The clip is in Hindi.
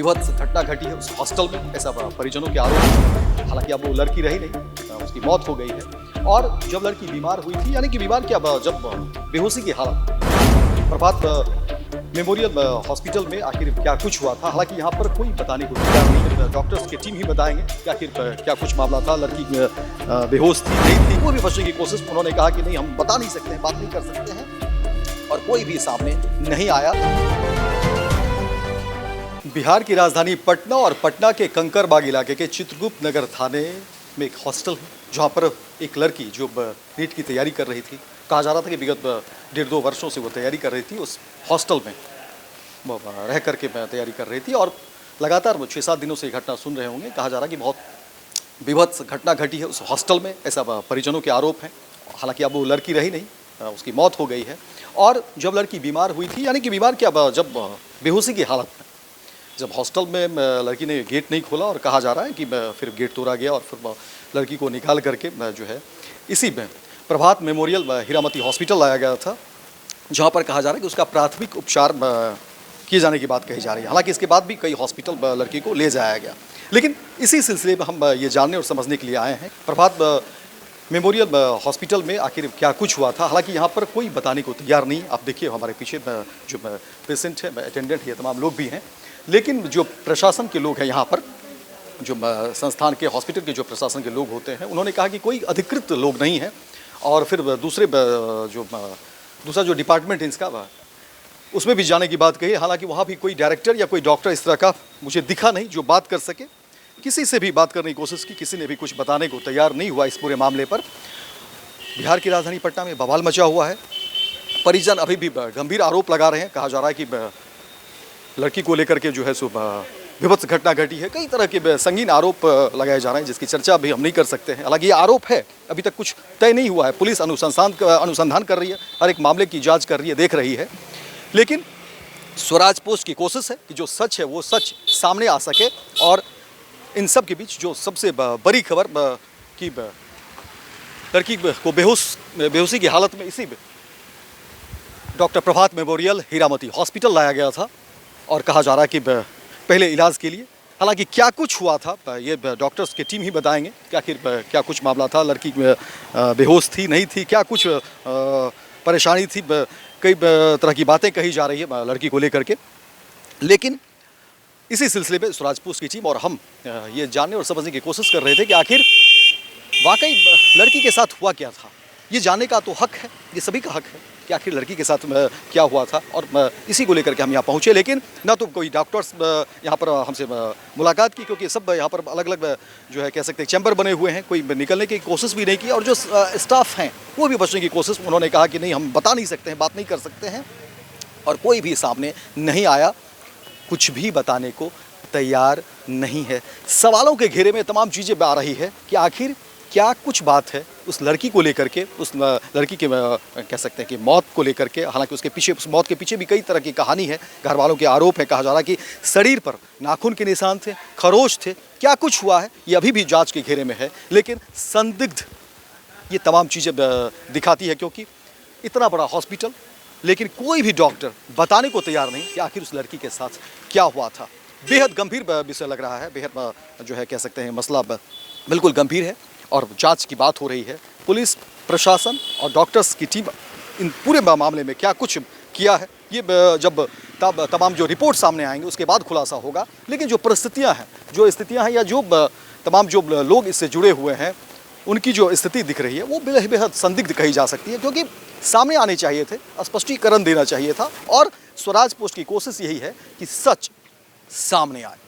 विभत्स घटना घटी है उस हॉस्टल में, ऐसा परिजनों के आरोप है। हालांकि अब वो लड़की रही नहीं, उसकी मौत हो गई है। और जब लड़की बीमार हुई थी, यानी कि बीमार क्या, जब बेहोशी की हालत, प्रभात मेमोरियल हॉस्पिटल में आखिर क्या कुछ हुआ था, हालांकि यहाँ पर कोई बताने को तैयार नहीं। डॉक्टर्स की टीम ही बताएंगे कि आखिर क्या कुछ मामला था। लड़की बेहोश थी नहीं थी, वो भी बचने की कोशिश, उन्होंने कहा कि नहीं, हम बता नहीं सकते हैं, बात नहीं कर सकते हैं, और कोई भी सामने नहीं आया। बिहार की राजधानी पटना और पटना के कंकरबाग इलाके के चित्रगुप्त नगर थाने में एक हॉस्टल है, जहाँ पर एक लड़की जो नीट की तैयारी कर रही थी, कहा जा रहा था कि विगत 1.5-2 वर्षों से वो तैयारी कर रही थी, उस हॉस्टल में वो रह करके तैयारी कर रही थी। और लगातार 6-7 दिनों से ये घटना सुन रहे होंगे। कहा जा रहा कि बहुत विभत्स घटना घटी है उस हॉस्टल में, ऐसा परिजनों के आरोप हैं। हालांकि अब वो लड़की रही नहीं, उसकी मौत हो गई है। और जब लड़की बीमार हुई थी, यानी कि बीमार क्या, जब बेहोशी की हालत में, जब हॉस्टल में लड़की ने गेट नहीं खोला, और कहा जा रहा है कि फिर गेट तोड़ा गया और फिर लड़की को निकाल करके जो है इसी में प्रभात मेमोरियल हीरामती हॉस्पिटल लाया गया था, जहां पर कहा जा रहा है कि उसका प्राथमिक उपचार किए जाने की बात कही जा रही है। हालांकि इसके बाद भी कई हॉस्पिटल लड़की को ले जाया गया, लेकिन इसी सिलसिले में हम ये जानने और समझने के लिए आए हैं प्रभात मेमोरियल हॉस्पिटल में आखिर क्या कुछ हुआ था। हालांकि यहाँ पर कोई बताने को तैयार नहीं। आप देखिए हमारे पीछे जो पेशेंट है, अटेंडेंट है, तमाम लोग भी हैं, लेकिन जो प्रशासन के लोग हैं यहाँ पर, जो संस्थान के हॉस्पिटल के जो प्रशासन के लोग होते हैं, उन्होंने कहा कि कोई अधिकृत लोग नहीं है। और फिर दूसरा जो डिपार्टमेंट है इसका, उसमें भी जाने की बात कही। हालांकि वहाँ भी कोई डायरेक्टर या कोई डॉक्टर इस तरह का मुझे दिखा नहीं जो बात कर सके। किसी से भी बात करने की कोशिश की, किसी ने भी कुछ बताने को तैयार नहीं हुआ इस पूरे मामले पर। बिहार की राजधानी पटना में बवाल मचा हुआ है। परिजन अभी भी गंभीर आरोप लगा रहे हैं। कहा जा रहा है कि लड़की को लेकर के जो है सो विभत्स घटना घटी है। कई तरह के संगीन आरोप लगाए जा रहे हैं, जिसकी चर्चा भी हम नहीं कर सकते हैं। हालांकि ये आरोप है, अभी तक कुछ तय नहीं हुआ है। पुलिस अनुसंधान कर रही है, हर एक मामले की जांच कर रही है, देख रही है। लेकिन स्वराज पोस्ट की कोशिश है कि जो सच है वो सच सामने आ सके। और इन सब के बीच जो सबसे बड़ी खबर कि लड़की को बेहोशी की हालत में इसी डॉक्टर प्रभात मेमोरियल हीरामती हॉस्पिटल लाया गया था, और कहा जा रहा है कि पहले इलाज के लिए। हालांकि क्या कुछ हुआ था ये डॉक्टर्स की टीम ही बताएंगे कि आखिर क्या कुछ मामला था। लड़की बेहोश थी नहीं थी, क्या कुछ परेशानी थी, कई तरह की बातें कही जा रही है लड़की को लेकर के। लेकिन इसी सिलसिले में स्वराज पोस्ट की टीम और हम ये जानने और समझने की कोशिश कर रहे थे कि आखिर वाकई लड़की के साथ हुआ क्या था। ये जानने का तो हक है, ये सभी का हक है कि आखिर लड़की के साथ क्या हुआ था, और इसी को लेकर के हम यहाँ पहुँचे। लेकिन ना तो कोई डॉक्टर्स यहाँ पर हमसे मुलाकात की, क्योंकि सब यहाँ पर अलग अलग जो है कह सकते हैं चैम्बर बने हुए हैं, कोई निकलने की कोशिश भी नहीं की। और जो स्टाफ हैं वो भी बचने की कोशिश, उन्होंने कहा कि नहीं, हम बता नहीं सकते हैं, बात नहीं कर सकते हैं, और कोई भी सामने नहीं आया, कुछ भी बताने को तैयार नहीं है। सवालों के घेरे में तमाम चीज़ें आ रही है कि आखिर क्या कुछ बात है उस लड़की को लेकर के, उस लड़की के कह सकते हैं कि मौत को लेकर के। हालांकि उसके पीछे, उस मौत के पीछे भी कई तरह की कहानी है। घर वालों के आरोप है, कहा जा रहा है कि शरीर पर नाखून के निशान थे, खरोच थे। क्या कुछ हुआ है ये अभी भी जांच के घेरे में है, लेकिन संदिग्ध ये तमाम चीज़ें दिखाती है, क्योंकि इतना बड़ा हॉस्पिटल, लेकिन कोई भी डॉक्टर बताने को तैयार नहीं कि आखिर उस लड़की के साथ क्या हुआ था। बेहद गंभीर विषय लग रहा है, बेहद जो है कह सकते हैं मसला बिल्कुल गंभीर है, और जांच की बात हो रही है। पुलिस प्रशासन और डॉक्टर्स की टीम इन पूरे मामले में क्या कुछ किया है, ये जब तमाम जो रिपोर्ट सामने आएंगे उसके बाद खुलासा होगा। लेकिन जो परिस्थितियां हैं, जो स्थितियां हैं, या जो तमाम जो लोग इससे जुड़े हुए हैं, उनकी जो स्थिति दिख रही है वो बेहद संदिग्ध कही जा सकती है, क्योंकि सामने आने चाहिए थे, स्पष्टीकरण देना चाहिए था। और स्वराज पोस्ट की कोशिश यही है कि सच सामने आए।